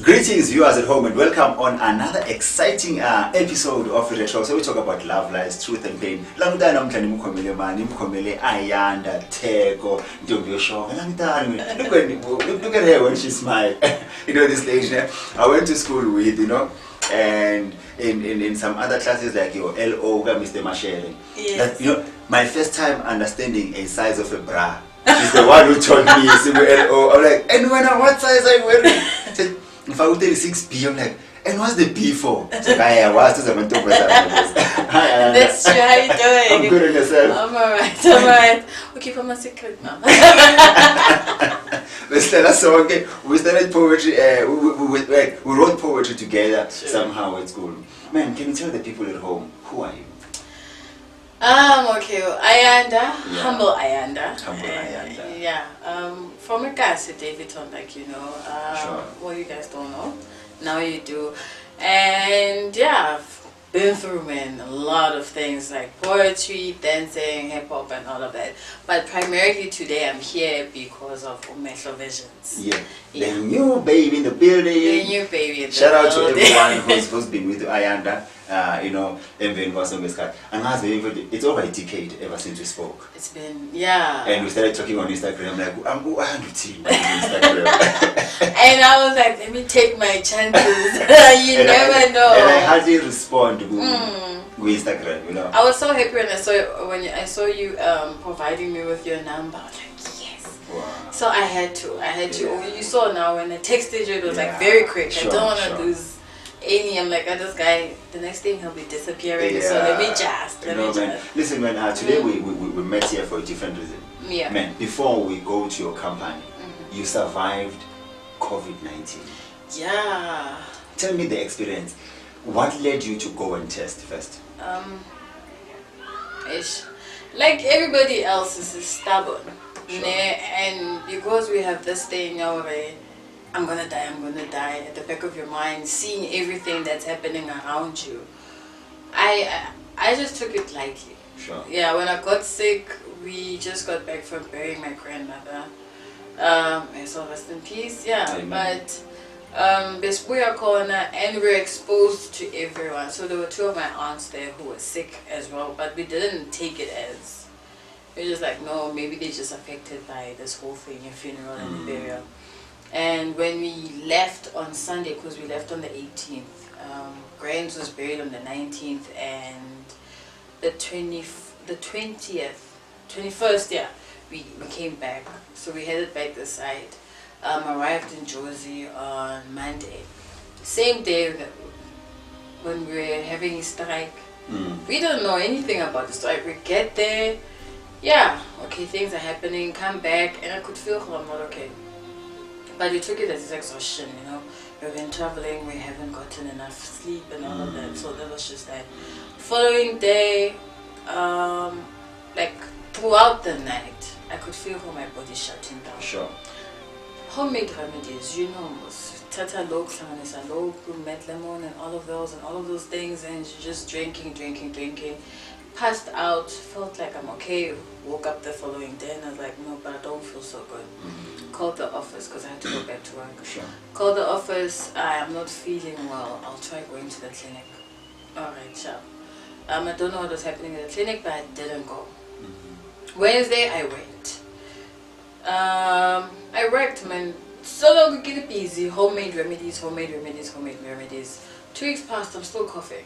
Greetings viewers at home and welcome on another exciting episode of the show. So we talk about love, lies, truth and pain. Langutana namhlanje imkhomele mani, imkhomele Ayanda, Theko, Ntombi show. Langutana, look at her when she smiles. You know this lady, I went to school with, and in some other classes like your LO, Mr. Mashele. Yes. That, my first time understanding a size of a bra. She's the one who told me LO. I'm like, and what size are you wearing? If I would tell you 6B, I'm like, and what's the B for? That's true, how you doing? I'm good on yourself. I'm alright. Okay, for my secret now. We started poetry, we wrote poetry together somehow at school. Man, can you tell the people at home, who are you? Okay, Ayanda, humble Ayanda. Humble Ayanda. Yeah, from a guy to Daveyton, like Sure. well, you guys don't know, now you do. And yeah, I've been through, a lot of things like poetry, dancing, hip-hop and all of that. But primarily today I'm here because of Mehlo Visions. Yeah. The new baby in the building. The new baby in the Shout out building. to everyone who's been with Ayanda. And it's over a decade ever since we spoke. It's been, yeah. And we started talking on Instagram, like, I'm on Instagram. And I was like, let me take my chances. You never know. And I hardly respond to Instagram, I was so happy when I saw you providing me with your number. I was like, yes. Wow. So I had to. Yeah. You saw now when I texted you, it was like very quick. Sure, I don't want to lose any. I'm like, this guy, the next thing he'll be disappearing. Yeah. So let me just. Listen, man, today we met here for a different reason. Yeah. Man, before we go to your company, you survived COVID-19. Yeah. Tell me the experience. What led you to go and test first? Like everybody else is stubborn. Sure. And because we have this thing already, I'm gonna die at the back of your mind, seeing everything that's happening around you. I just took it lightly. Sure. Yeah, when I got sick, we just got back from burying my grandmother. So rest in peace. Yeah. Amen. But Bespuya corner, and we're exposed to everyone. So there were two of my aunts there who were sick as well, but we didn't take it as, we're just like, no, maybe they're just affected by this whole thing, your funeral and the burial. And when we left on Sunday, because we left on the 18th, Grands was buried on the 19th, and the 21st, yeah, we came back. So we headed back this side. Arrived in Jersey on Monday. Same day when we were having a strike. We don't know anything about the strike. We get there, yeah, okay, things are happening, come back, and I could feel I'm not okay. But we took it as exhaustion, We've been traveling, we haven't gotten enough sleep and all of that, so that was just that. Following day, like throughout the night, I could feel how my body shutting down. Sure. Homemade remedies, tata low, met lemon and all of those things, and just drinking. Passed out, felt like I'm okay, woke up the following day and I was like, no, but I don't feel so good. Called the office because I had to go back to work. Sure. Called the office, I'm not feeling well, I'll try going to the clinic. Alright, sure. I don't know what was happening at the clinic, but I didn't go. Wednesday, I went. I worked, man. So long, get it busy. Homemade remedies. 2 weeks passed, I'm still coughing.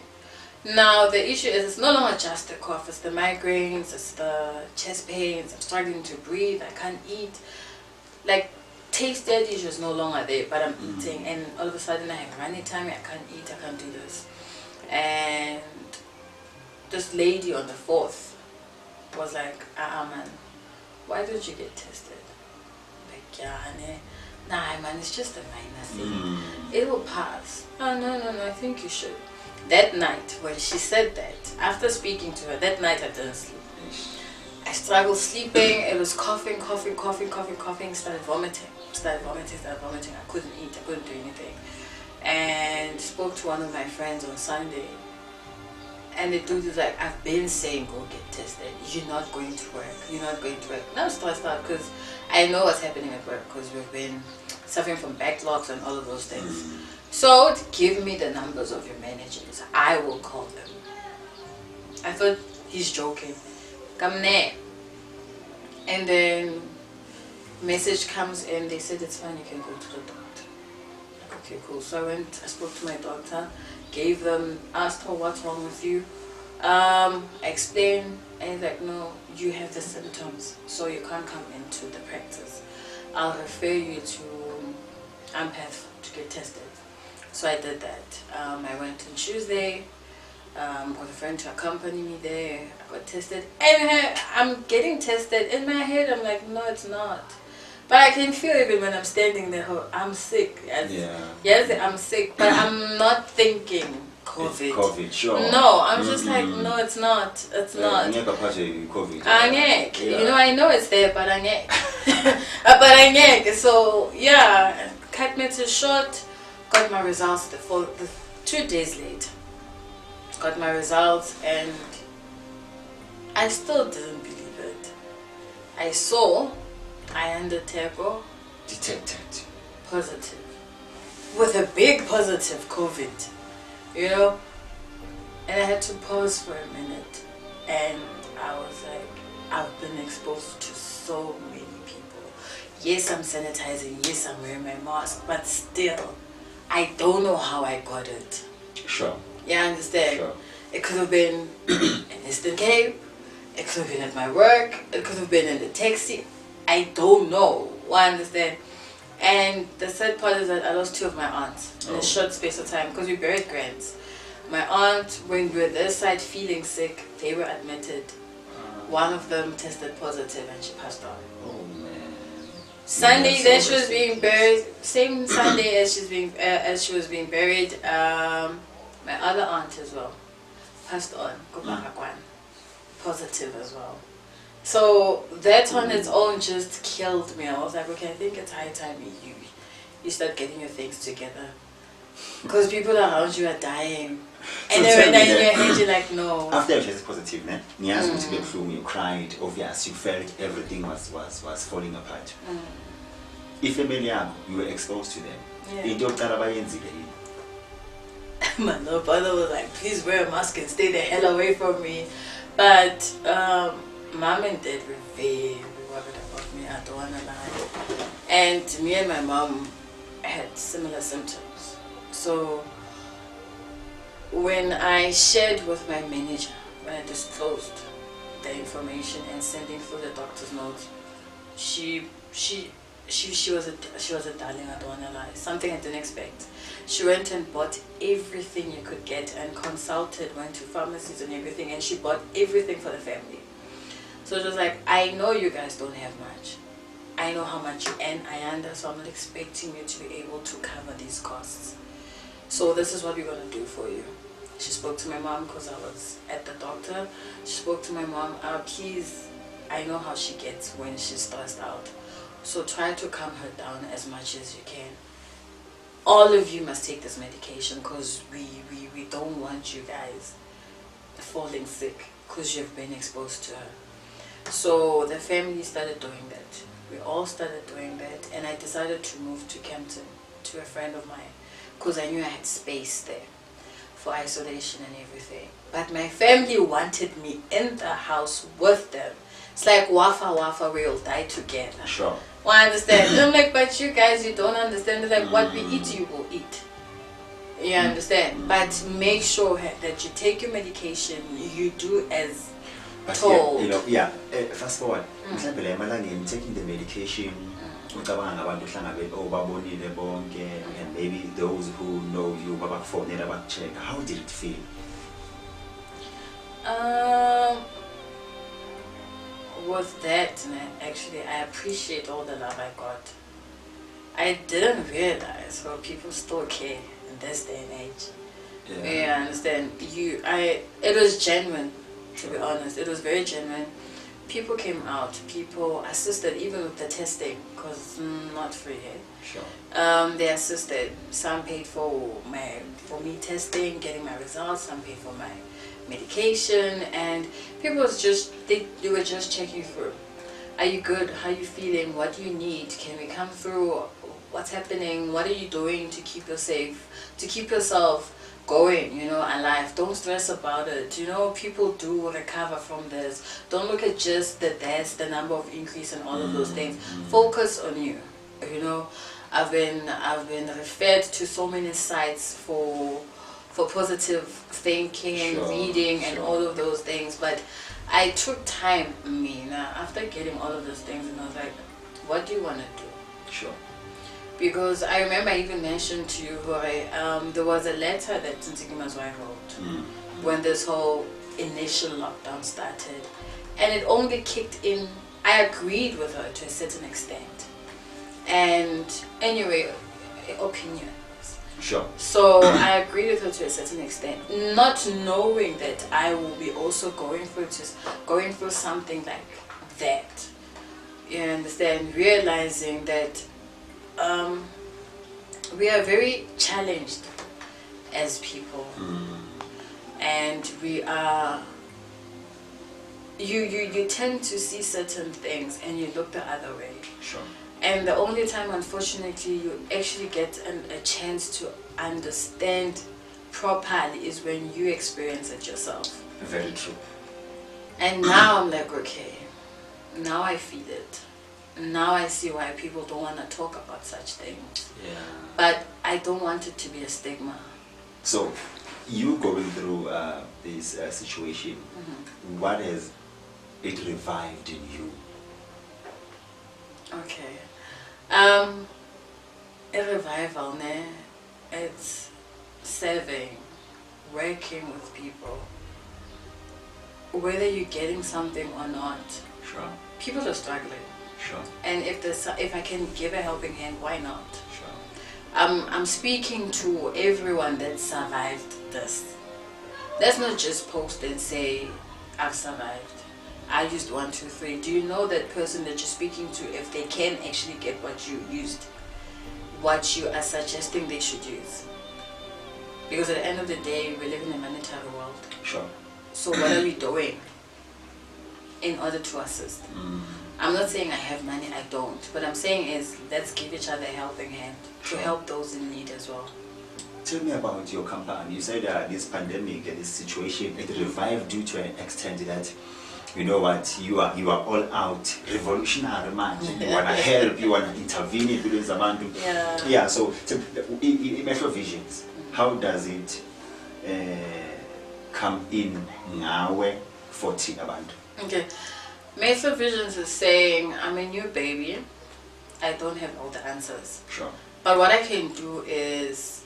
Now the issue is it's no longer just the cough, it's the migraines, it's the chest pains, I'm struggling to breathe, I can't eat. Like, taste that issue is no longer there, but I'm eating, and all of a sudden I have runny tummy, I can't eat, I can't do this. And this lady on the 4th was like, man, why don't you get tested? Like, nah, man, it's just a minor thing. It will pass. Oh, no, I think you should. That night, when she said that, after speaking to her, that night I didn't sleep. I struggled sleeping, it was coughing, started vomiting. I couldn't eat, I couldn't do anything. And spoke to one of my friends on Sunday. And the dude is like, I've been saying go get tested. You're not going to work. Now I'm stressed out because I know what's happening at work because we've been suffering from backlogs and all of those things. So give me the numbers of your managers. I will call them. I thought he's joking. Come there. And then message comes in. They said it's fine. You can go to the doctor. Like, okay, cool. So I went. I spoke to my doctor. Gave them. Asked her what's wrong with you. I explained. And he's like, no, you have the symptoms, so you can't come into the practice. I'll refer you to Ampath to get tested. So I did that. I went on Tuesday. Got a friend to accompany me there. I got tested, and I'm getting tested. In my head, I'm like, no, it's not. But I can feel even when I'm standing there, I'm sick. Yes, I'm sick, but I'm not thinking COVID. It's COVID, sure. No, I'm just like, no, it's not. It's not. COVID. You know, I know it's there, but but So yeah, cut me to short. Got my results the 2 days later. Got my results, and I still didn't believe it. I saw Ayanda Theko detected positive with a big positive COVID. You know, and I had to pause for a minute, and I was like, I've been exposed to so many people. Yes, I'm sanitizing, yes, I'm wearing my mask, but still, I don't know how I got it. Sure. Yeah, I understand. Sure. It could have been in Eastern Cape, it could have been at my work, it could have been in the taxi. I don't know. I understand. And the sad part is that I lost 2 of my aunts in a short space of time because we buried grands. My aunt, when we were this side feeling sick, they were admitted. One of them tested positive and she passed on. Oh man. Sunday that she was being buried, same Sunday as she was being buried, my other aunt as well passed on. Positive as well. So that on its own just killed me. I was like, okay, I think it's high time you start getting your things together. Because people around you are dying. And then in your head you're like, no. After you tested positive, you cried, obviously you felt everything was falling apart. If family you were exposed to them, my little brother was like, please wear a mask and stay the hell away from me. But Mom and Dad were very worried about me, I don't want to lie. And me and my mom had similar symptoms. So when I shared with my manager, when I disclosed the information and sending through the doctor's notes, she was a darling, I don't want to lie. Something I didn't expect. She went and bought everything you could get and consulted, went to pharmacies and everything, and she bought everything for the family. So it was like, I know you guys don't have much. I know how much you earn, Ayanda, so I'm not expecting you to be able to cover these costs. So this is what we're going to do for you. She spoke to my mom because I was at the doctor. She spoke to my mom, please, I know how she gets when she's stressed out. So try to calm her down as much as you can. All of you must take this medication because we don't want you guys falling sick because you've been exposed to her. So the family started doing that. We all started doing that, and I decided to move to Campton to a friend of mine because I knew I had space there for isolation and everything. But my family wanted me in the house with them. It's like wafa, we'll die together. Sure. Well, I understand. And I'm like, but you guys, you don't understand. It's like, what we eat, you will eat. You understand? But make sure that you take your medication, you do as told. Fast forward. Taking the medication, and maybe those who know you, how did it feel? With that, actually, I appreciate all the love I got. I didn't realize how people still care in this day and age. Yeah, I understand. It was genuine, to be honest. It was very genuine. People came out. People assisted, even with the testing, because it's not free here. Sure. They assisted. Some paid for me testing, getting my results. Some paid for my medication, and people was just they were just checking through. Are you good? How are you feeling? What do you need? Can we come through? what's happening, what are you doing to keep yourself going, alive. Don't stress about it. People do recover from this. Don't look at just the deaths, the number of increase and all of those things. Focus on you. I've been referred to so many sites for positive thinking, reading, and all of those things. But I took time, after getting all of those things, and I was like, what do you want to do? Sure. Because I remember I even mentioned to you, there was a letter that Ntsikima's wife wrote when this whole initial lockdown started. And it only kicked in, I agreed with her to a certain extent. And anyway, opinions. Sure. So I agreed with her to a certain extent, not knowing that I will be also going through something like that. You understand? Realizing that we are very challenged as people, and we are. You tend to see certain things and you look the other way. Sure. And the only time, unfortunately, you actually get a chance to understand properly is when you experience it yourself. Very true. And now I'm like, okay, now I feel it. Now I see why people don't want to talk about such things. Yeah. But I don't want it to be a stigma. So, you going through this situation, what has it revived in you? Okay. A revival, it's serving, working with people. Whether you're getting something or not, Sure. people are struggling. Sure. And if I can give a helping hand, why not? Sure. I'm speaking to everyone that survived this. Let's not just post and say, I've survived. I used 1, 2, 3. Do you know that person that you're speaking to, if they can actually get what you used, what you are suggesting they should use? Because at the end of the day, we live in a monetary world. Sure. So what are we doing in order to assist? I'm not saying I have money, I don't. What I'm saying is, let's give each other a helping hand to help those in need as well. Tell me about your company. You said this pandemic and this situation, it revived you to an extent that, you know what, you are all out revolutionary man. You want to help, you want to intervene in building Zamandu. Yeah, so in Mehlo Visions, how does it come in Ngawe for Abantu? Okay. Mehlo Visions is saying, I'm a new baby. I don't have all the answers. Sure. But what I can do is,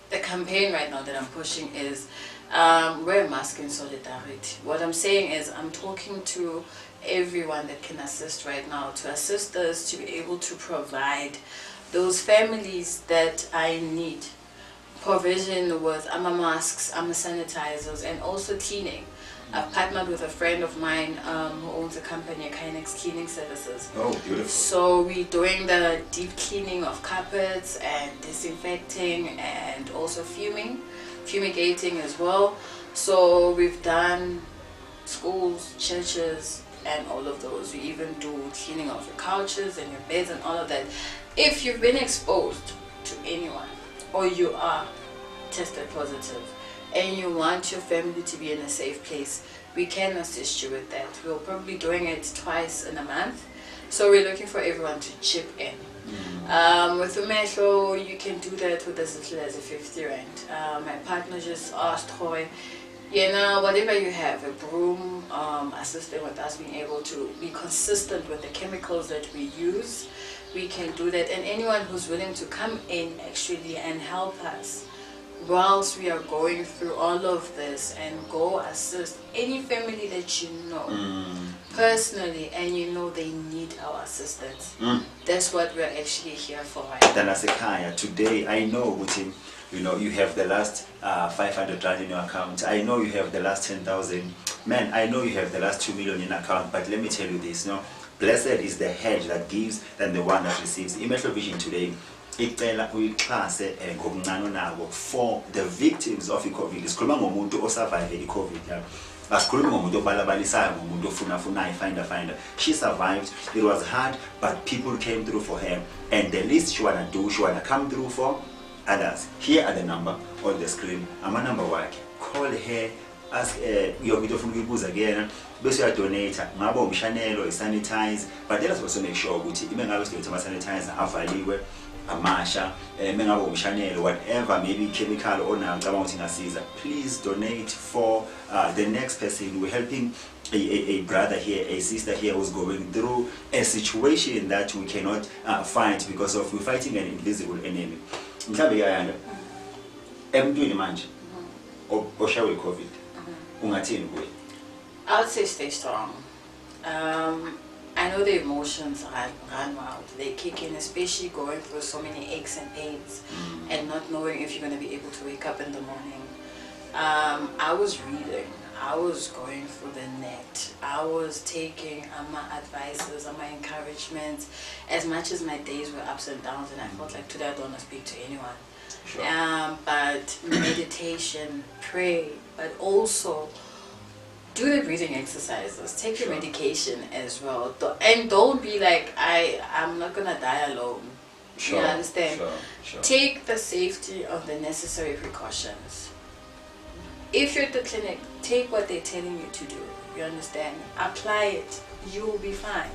the campaign right now that I'm pushing is wear a mask in solidarity. What I'm saying is, I'm talking to everyone that can assist right now, to assist us to be able to provide those families that I need provision with masks, sanitizers, and also cleaning. I've partnered with a friend of mine who owns a company, Kinex Cleaning Services. Oh, beautiful. So we're doing the deep cleaning of carpets and disinfecting and also fumigating as well. So we've done schools, churches, and all of those. We even do cleaning of your couches and your beds and all of that. If you've been exposed to anyone or you are tested positive, and you want your family to be in a safe place, we can assist you with that. We'll probably be doing it twice in a month. So we're looking for everyone to chip in. With Mehlo, you can do that with as little as a 50 rand. My partner just asked Roy, whatever you have, a broom, assisting with us being able to be consistent with the chemicals that we use, we can do that. And anyone who's willing to come in actually and help us whilst we are going through all of this, and go assist any family that you know personally and you know they need our assistance. That's what we're actually here for right now. Today I know, Utim, you have the last 500 rand in your account. I know you have the last 10,000. Man, I know you have the last 2 million in account, but let me tell you this, blessed is the head that gives than the one that receives. In Mehlo Vision today, for the victims of COVID. Sikhuluma ngomuntu osurvive i-COVID. asikhulumi ngomuntu obalabalisayo ngomuntu ofuna find. She survived. It was hard, but people came through for her, and the least she wanna do, she wanna come through for others. Here are the number on the screen. Ama number wakhe. Call her, ask yonke into ofuna ukuyibuza kuyena, bese uyadonate. Ngabe umshanelo, isanitize, but let us also make sure ukuthi ibe ngabe sidonate ama sanitizer avaliwe, amasha, mengabe umshanelo, whatever, maybe chemical or now ngicabanga ukuthi ngasiza. Please donate for the next person. We're helping a brother here, a sister here who's going through a situation that we cannot fight because of we're fighting an invisible enemy. Mhlawumbe Ayanda, emntwini manje oshawe COVID, ungathini kuye? I would say stay strong. I know the emotions run wild. They kick in, especially going through so many aches and pains and not knowing if you're going to be able to wake up in the morning. I was reading. I was going through the net. I was taking my advices and my encouragements. As much as my days were ups and downs, and I felt like today I don't want to speak to anyone. Sure. But meditation, pray, but also do the breathing exercises. Take your medication as well, and don't be like I'm not gonna die alone. Sure. You understand? Sure. Take the safety of the necessary precautions. If you're at the clinic, take what they're telling you to do. You understand? Apply it. You'll be fine.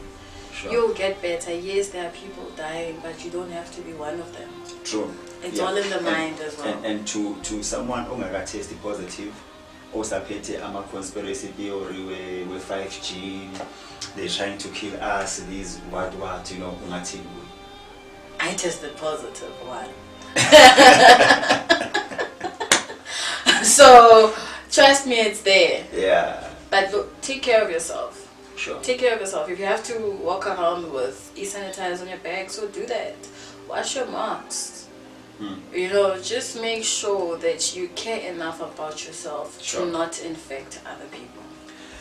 Sure. You'll get better. Yes, there are people dying, but you don't have to be one of them. True. It's all in the mind as well. And to someone ongakatesti positive, osaphethe ama conspiracy theory we 5G, they're trying to kill us, these what you know, ungathini kuye? I tested positive one. So trust me, it's there. Yeah. But look, take care of yourself. Sure. Take care of yourself. If you have to walk around with e-sanitizer on your bag, so do that. Wash your masks. You know, just make sure that you care enough about yourself to not infect other people.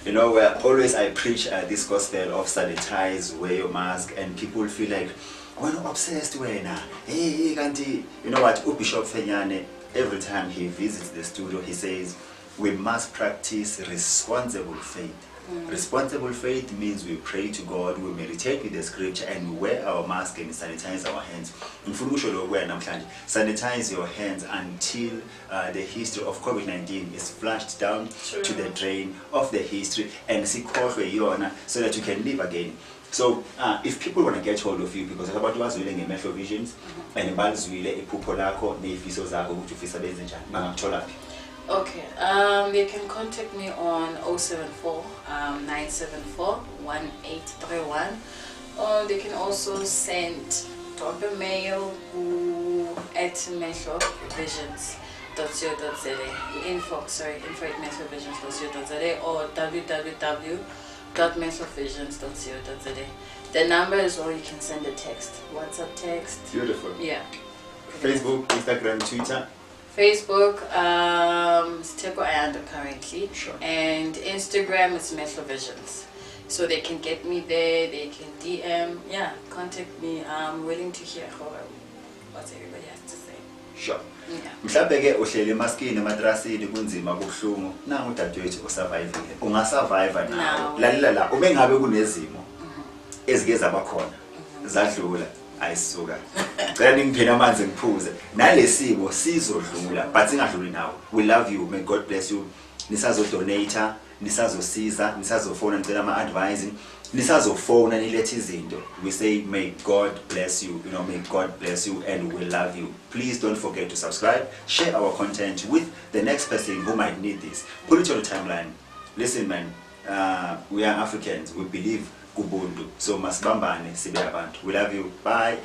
You know, always I preach this gospel of sanitize, wear your mask, and people feel like, we're not obsessed with now. Hey, Kanti. You know what? Bishop Fenyane, every time he visits the studio, he says, we must practice responsible faith. Responsible faith means we pray to God, we meditate with the scripture, and we wear our mask and sanitize our hands. Sanitize your hands until the history of COVID-19 is flushed down to the drain of the history, and so that you can live again. So if people want to get hold of you, because about was willing in Mehlo Visions and balzwile iphupho lakho nefiso zakho ukuthi ufisa benze njani bangakuthola phi? Okay, they can contact me on 074 974 1831. Or they can also drop a mail at mehlovisions.co.za, info at mehlovisions.co.za, or www.mehlovisions.co.za. The number is where you can send a text, WhatsApp text. Beautiful. Yeah. Facebook, Instagram, Twitter. Facebook, it's Theko Ayanda currently. Sure. And Instagram, it's Mehlo Visions. So they can get me there, they can DM, contact me. I'm willing to hear what everybody has to say. Sure. Yeah. Mhlawumbe ke uhlele emaskini ematrasini kunzima kubuhlungu nangu udadewethu osurvivile ungasurvive nawo lalela la ubengabe kunezimo ezike zabakhona zadlula ayisuka ngicela ningiphene amanzi ngiphuze nalesimo sizodlula but singadluli nawo. We love you, may God bless you. Nisazo donator, nisazosiza, nisazofona nicela ama advising, nisazofona nilethe izinto. We say may God bless you, may God bless you, and we love you. Please don't forget to subscribe, share our content with the next person who might need this. Put it on the timeline. Listen man, we are Africans, we believe kubuntu, so masibambane sibe abantu. We love you. Bye.